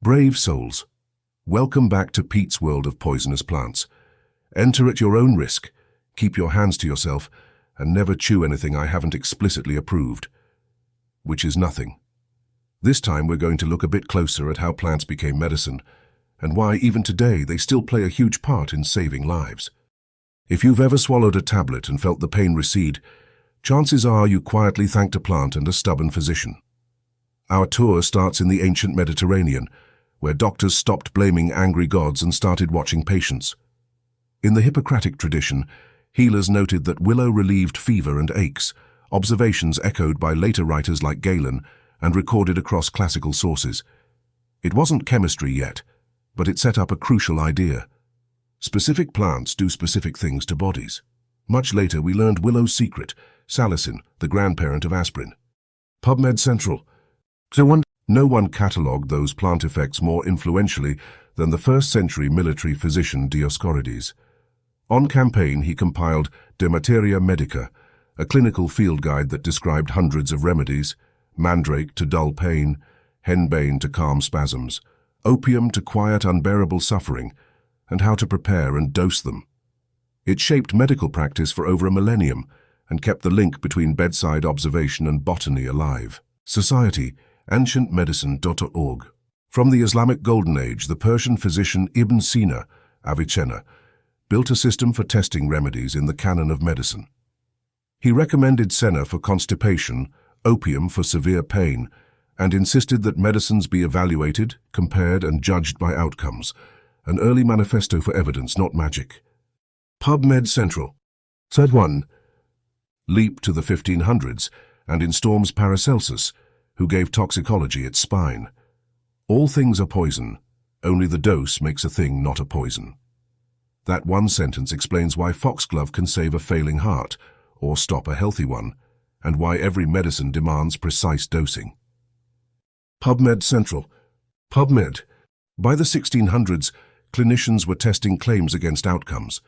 Brave souls, welcome back to Pete's world of poisonous plants. Enter at your own risk, keep your hands to yourself, and never chew anything I haven't explicitly approved. Which is nothing. This time we're going to look a bit closer at how plants became medicine, and why even today they still play a huge part in saving lives. If you've ever swallowed a tablet and felt the pain recede, chances are you quietly thanked a plant and a stubborn physician. Our tour starts in the ancient Mediterranean, where doctors stopped blaming angry gods and started watching patients. In the Hippocratic tradition, healers noted that willow relieved fever and aches, observations echoed by later writers like Galen and recorded across classical sources. It wasn't chemistry yet, but it set up a crucial idea. Specific plants do specific things to bodies. Much later we learned Willow's secret, Salicin, the grandparent of aspirin. PubMed Central. No one catalogued those plant effects more influentially than the first-century military physician Dioscorides. On campaign, he compiled De Materia Medica, a clinical field guide that described hundreds of remedies: mandrake to dull pain, henbane to calm spasms, opium to quiet unbearable suffering, and how to prepare and dose them. It shaped medical practice for over a millennium and kept the link between bedside observation and botany alive. Society, ancientmedicine.org. From the Islamic Golden Age, the Persian physician Ibn Sina, Avicenna, built a system for testing remedies in the canon of medicine. He recommended senna for constipation, opium for severe pain, and insisted that medicines be evaluated, compared, and judged by outcomes, an early manifesto for evidence, not magic. PubMed Central. Third one. Leap to the 1500s and instorms Paracelsus, who gave toxicology its spine. All things are poison, only the dose makes a thing not a poison. That one sentence explains why foxglove can save a failing heart, or stop a healthy one, and why every medicine demands precise dosing. PubMed Central. PubMed. By the 1600s, clinicians were testing claims against outcomes.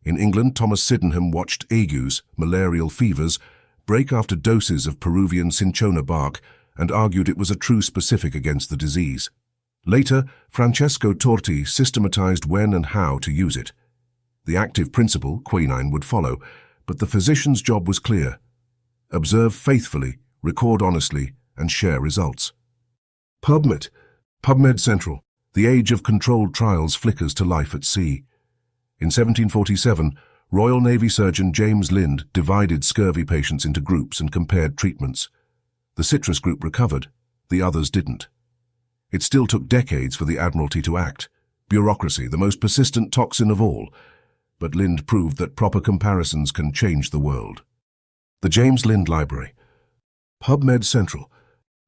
In England, Thomas Sydenham watched agues, malarial fevers, break after doses of Peruvian cinchona bark and argued it was a true specific against the disease. Later, Francesco Torti systematized when and how to use it. The active principle, quinine, would follow, but the physician's job was clear: observe faithfully, record honestly, and share results. PubMed. PubMed Central. The age of controlled trials flickers to life at sea. In 1747, Royal Navy surgeon James Lind divided scurvy patients into groups and compared treatments. The citrus group recovered, the others didn't. It still took decades for the Admiralty to act. Bureaucracy, the most persistent toxin of all. But Lind proved that proper comparisons can change the world. The James Lind Library. PubMed Central.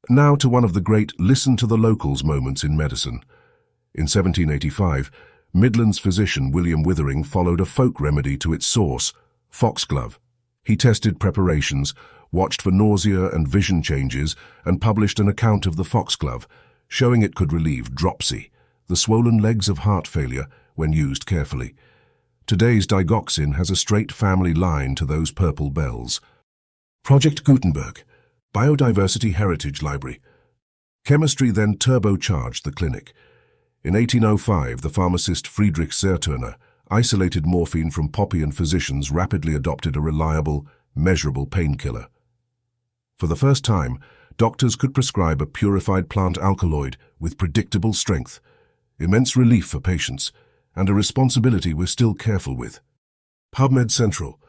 Now to one of the great listen to the locals moments in medicine. In 1785, Midland's physician William Withering followed a folk remedy to its source, foxglove. He tested preparations, watched for nausea and vision changes, and published an account of the foxglove, showing it could relieve dropsy, the swollen legs of heart failure, when used carefully. Today's digoxin has a straight family line to those purple bells. Project Gutenberg. Biodiversity Heritage Library. Chemistry then turbocharged the clinic. In 1805, the pharmacist Friedrich Zerturner isolated morphine from poppy, and physicians rapidly adopted a reliable, measurable painkiller. For the first time, doctors could prescribe a purified plant alkaloid with predictable strength, immense relief for patients, and a responsibility we're still careful with. PubMed Central.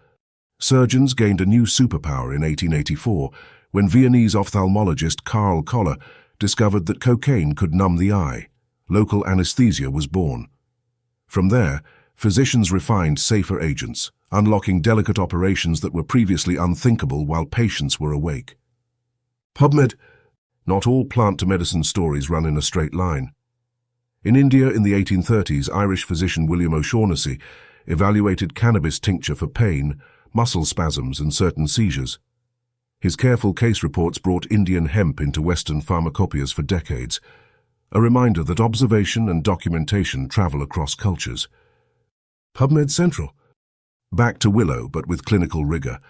Surgeons gained a new superpower in 1884 when Viennese ophthalmologist Karl Koller discovered that cocaine could numb the eye. Local anesthesia was born. From there, physicians refined safer agents, unlocking delicate operations that were previously unthinkable while patients were awake. PubMed. Not all plant-to-medicine stories run in a straight line. In India in the 1830s, Irish physician William O'Shaughnessy evaluated cannabis tincture for pain, muscle spasms, and certain seizures. His careful case reports brought Indian hemp into Western pharmacopoeias for decades, a reminder that observation and documentation travel across cultures. PubMed Central. Back to Willow, but with clinical rigor.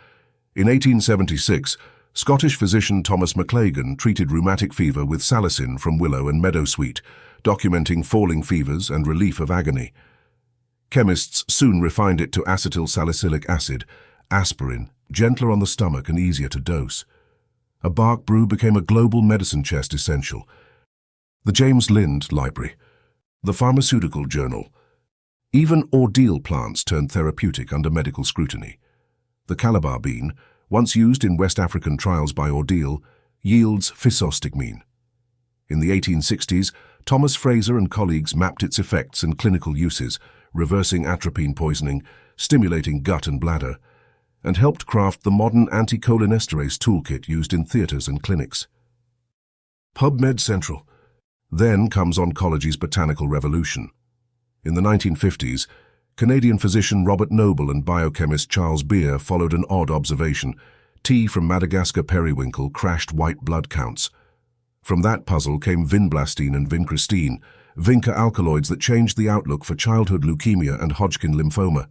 In 1876, Scottish physician Thomas MacLagan treated rheumatic fever with salicin from willow and meadowsweet, documenting falling fevers and relief of agony. Chemists soon refined it to acetyl salicylic acid, aspirin, gentler on the stomach and easier to dose. A bark brew became a global medicine chest essential. The James Lind Library, the Pharmaceutical Journal. Even ordeal plants turned therapeutic under medical scrutiny. The calabar bean, once used in West African trials by ordeal, yields physostigmine. In the 1860s, Thomas Fraser and colleagues mapped its effects and clinical uses, reversing atropine poisoning, stimulating gut and bladder, and helped craft the modern anticholinesterase toolkit used in theaters and clinics. PubMed Central. Then comes oncology's botanical revolution. In the 1950s, Canadian physician Robert Noble and biochemist Charles Beer followed an odd observation. Tea from Madagascar periwinkle crashed white blood counts. From that puzzle came vinblastine and vincristine, vinca alkaloids that changed the outlook for childhood leukemia and Hodgkin lymphoma.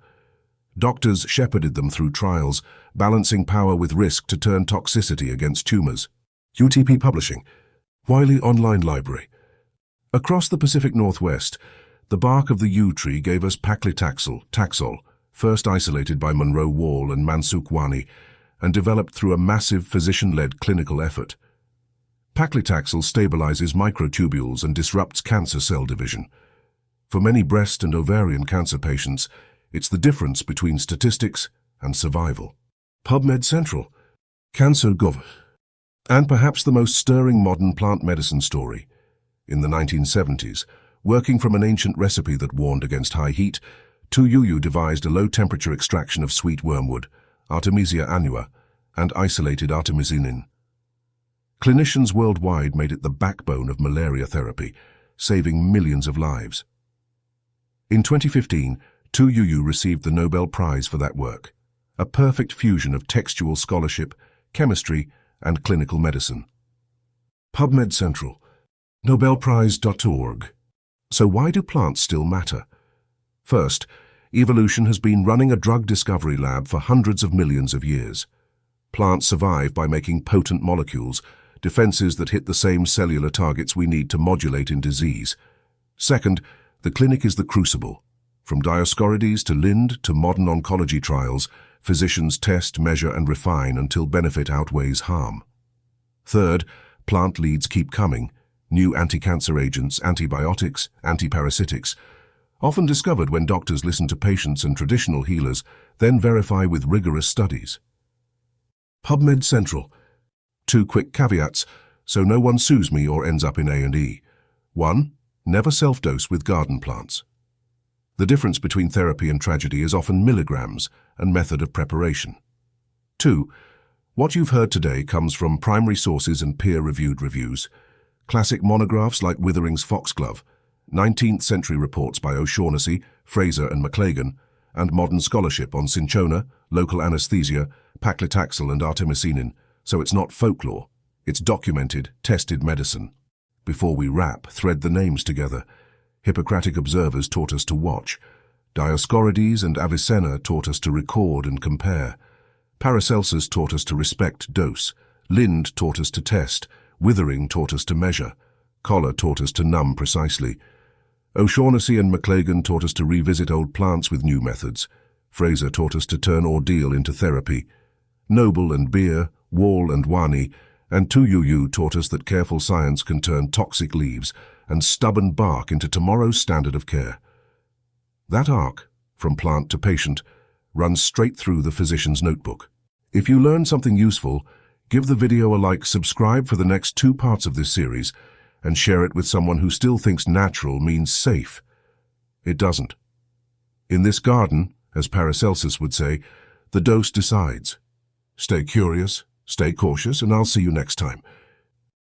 Doctors shepherded them through trials, balancing power with risk to turn toxicity against tumors. UTP Publishing. Wiley Online Library. Across the Pacific Northwest, the bark of the yew tree gave us paclitaxel, Taxol, first isolated by Monroe Wall and Mansook Wani, and developed through a massive physician-led clinical effort. Paclitaxel stabilizes microtubules and disrupts cancer cell division. For many breast and ovarian cancer patients, it's the difference between statistics and survival. PubMed Central. Cancer.gov. And perhaps the most stirring modern plant medicine story. In the 1970s, working from an ancient recipe that warned against high heat, Youyou devised a low-temperature extraction of sweet wormwood, Artemisia annua, and isolated Artemisinin. Clinicians worldwide made it the backbone of malaria therapy, saving millions of lives. In 2015, Youyou received the Nobel Prize for that work, a perfect fusion of textual scholarship, chemistry, and clinical medicine. PubMed Central. Nobelprize.org. So why do plants still matter? First, evolution has been running a drug discovery lab for hundreds of millions of years. Plants survive by making potent molecules, defenses that hit the same cellular targets we need to modulate in disease. Second, the clinic is the crucible. From Dioscorides to Lind to modern oncology trials, physicians test, measure, and refine until benefit outweighs harm. Third, plant leads keep coming. New anti-cancer agents, antibiotics, antiparasitics, often discovered when doctors listen to patients and traditional healers, then verify with rigorous studies. PubMed Central. 2 quick caveats, so no one sues me or ends up in A&E. 1. Never self-dose with garden plants. The difference between therapy and tragedy is often milligrams and method of preparation. 2. What you've heard today comes from primary sources and peer-reviewed reviews. Classic monographs like Withering's Foxglove, 19th century reports by O'Shaughnessy, Fraser and McLagan, and modern scholarship on cinchona, local anesthesia, paclitaxel and artemisinin, so it's not folklore, it's documented, tested medicine. Before we wrap, thread the names together. Hippocratic observers taught us to watch. Dioscorides and Avicenna taught us to record and compare. Paracelsus taught us to respect dose. Lind taught us to test. Withering taught us to measure. Koller taught us to numb precisely. O'Shaughnessy and McLagan taught us to revisit old plants with new methods. Fraser taught us to turn ordeal into therapy. Noble and Beer, Wall and Wani, and Youyou taught us that careful science can turn toxic leaves and stubborn bark into tomorrow's standard of care. That arc, from plant to patient, runs straight through the physician's notebook. If you learn something useful, give the video a like, subscribe for the next 2 parts of this series, and share it with someone who still thinks natural means safe. It doesn't. In this garden, as Paracelsus would say, the dose decides. Stay curious, stay cautious, and I'll see you next time.